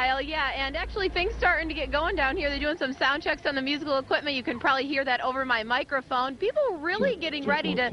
Kyle. Yeah, and actually things starting to get going down here. They're doing some sound checks on the musical equipment. You can probably hear that over my microphone. People really getting ready to...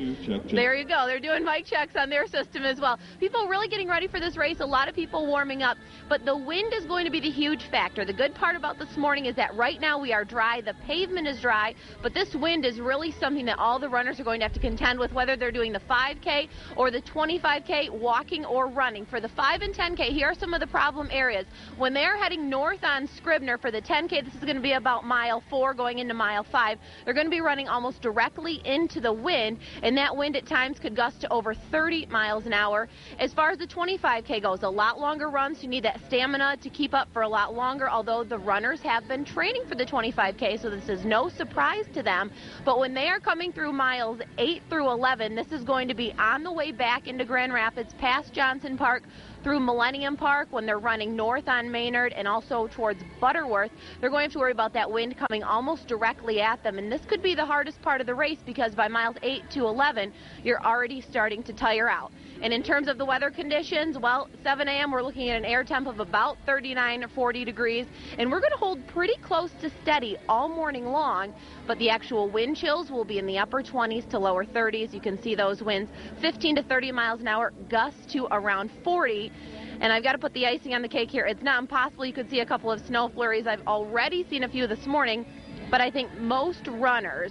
There you go. They're doing mic checks on their system as well. People really getting ready for this race. A lot of people warming up. But the wind is going to be the huge factor. The good part about this morning is that right now we are dry. The pavement is dry. But this wind is really something that all the runners are going to have to contend with, whether they're doing the 5K or the 25K, walking or running. For the 5 and 10K, here are some of the problem areas. When they're heading north on Scribner for the 10K, this is going to be about mile 4 going into mile 5. They're going to be running almost directly into the wind, and that wind at times could gust to over 30 miles an hour. As far as the 25K goes, a lot longer runs. You need that stamina to keep up for a lot longer, although the runners have been training for the 25K, so this is no surprise to them. But when they are coming through miles 8 through 11, this is going to be on the way back into Grand Rapids, past Johnson Park, through Millennium Park. When they're running north on Maynard and also towards Butterworth, they're going to have to worry about that wind coming almost directly at them. And this could be the hardest part of the race, because by miles 8 to 11, you're already starting to tire out. And in terms of the weather conditions, well, 7 a.m. we're looking at an air temp of about 39 or 40 degrees, and we're going to hold pretty close to steady all morning long, but the actual wind chills will be in the upper 20s to lower 30s. You can see those winds 15 to 30 miles an hour, gusts to around 40. And I've got to put the icing on the cake here. It's not impossible. You could see a couple of snow flurries. I've already seen a few this morning. But I think most runners,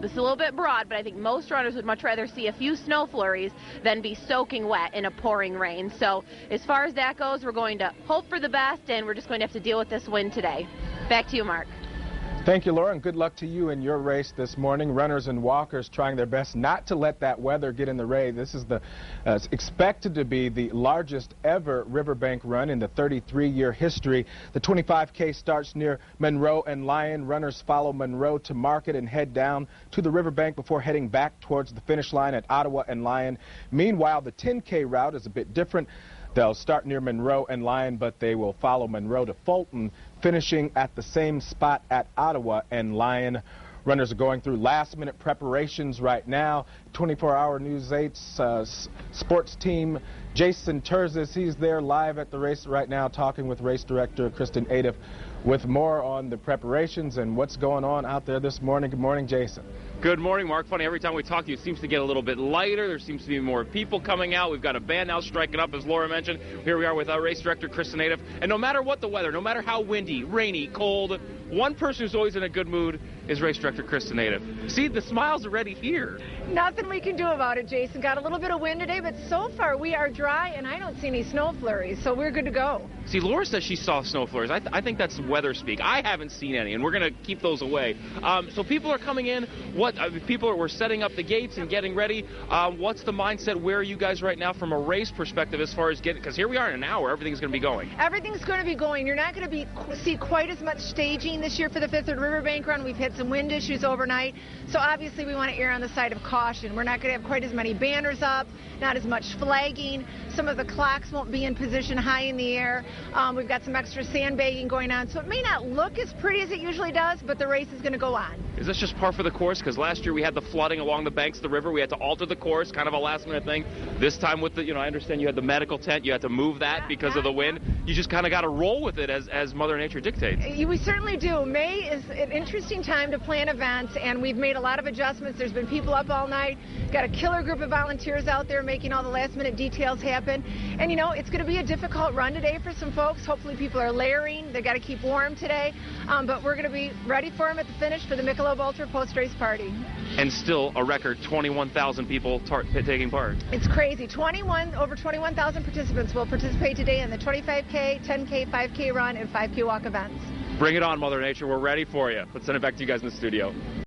this is a little bit broad, but I think most runners would much rather see a few snow flurries than be soaking wet in a pouring rain. So as far as that goes, we're going to hope for the best, and we're just going to have to deal with this wind today. Back to you, Mark. Thank you, Laura, and good luck to you in your race this morning. Runners and walkers trying their best not to let that weather get in the way. This is expected to be the largest ever riverbank run in the 33-year history. The 25K starts near Monroe and Lyon. Runners follow Monroe to Market and head down to the riverbank before heading back towards the finish line at Ottawa and Lyon. Meanwhile, the 10K route is a bit different. They'll start near Monroe and Lyon, but they will follow Monroe to Fulton, finishing at the same spot at Ottawa and Lyon. Runners are going through last-minute preparations right now. 24-hour News 8's sports team, Jason Terzis, he's there live at the race right now talking with race director Kristin Aidif with more on the preparations and what's going on out there this morning. Good morning, Jason. Good morning, Mark. Funny, every time we talk to you, it seems to get a little bit lighter. There seems to be more people coming out. We've got a band now striking up, as Laura mentioned. Here we are with our race director, Kristin Aidif. And no matter what the weather, no matter how windy, rainy, cold, one person who's always in a good mood is race director Kristin Aidif. See, the smile's already here. Nothing we can do about it, Jason. Got a little bit of wind today, but so far we are dry, and I don't see any snow flurries, so we're good to go. See, Laura says she saw snow flurries. I think that's weather speak. I haven't seen any, and we're going to keep those away. So people are coming in. We're setting up the gates and getting ready. What's the mindset? Where are you guys right now from a race perspective as far as getting, because here we are in an hour, everything's going to be going. Everything's going to be going. You're not going to see quite as much staging this year for the Fifth Third Riverbank Run. We've had some wind issues overnight, so obviously we want to err on the side of caution. We're not going to have quite as many banners up, not as much flagging. Some of the clocks won't be in position high in the air. We've got some extra sandbagging going on, so it may not look as pretty as it usually does, but the race is going to go on. Is this just par for the course? Because last year we had the flooding along the banks of the river. We had to alter the course, kind of a last-minute thing. This time with the, I understand you had the medical tent. You had to move that because of the wind. You just kind of got to roll with it as Mother Nature dictates. We certainly do. May is an interesting time to plan events, and we've made a lot of adjustments. There's been people up all night. Got a killer group of volunteers out there making all the last-minute details happen. And, it's going to be a difficult run today for some folks. Hopefully people are layering. They've got to keep warm today. But we're going to be ready for them at the finish for the Michelob Ultra post-race party. And still a record 21,000 people taking part. It's crazy. Over 21,000 participants will participate today in the 25K, 10K, 5K run, and 5K walk events. Bring it on, Mother Nature. We're ready for you. Let's send it back to you guys in the studio.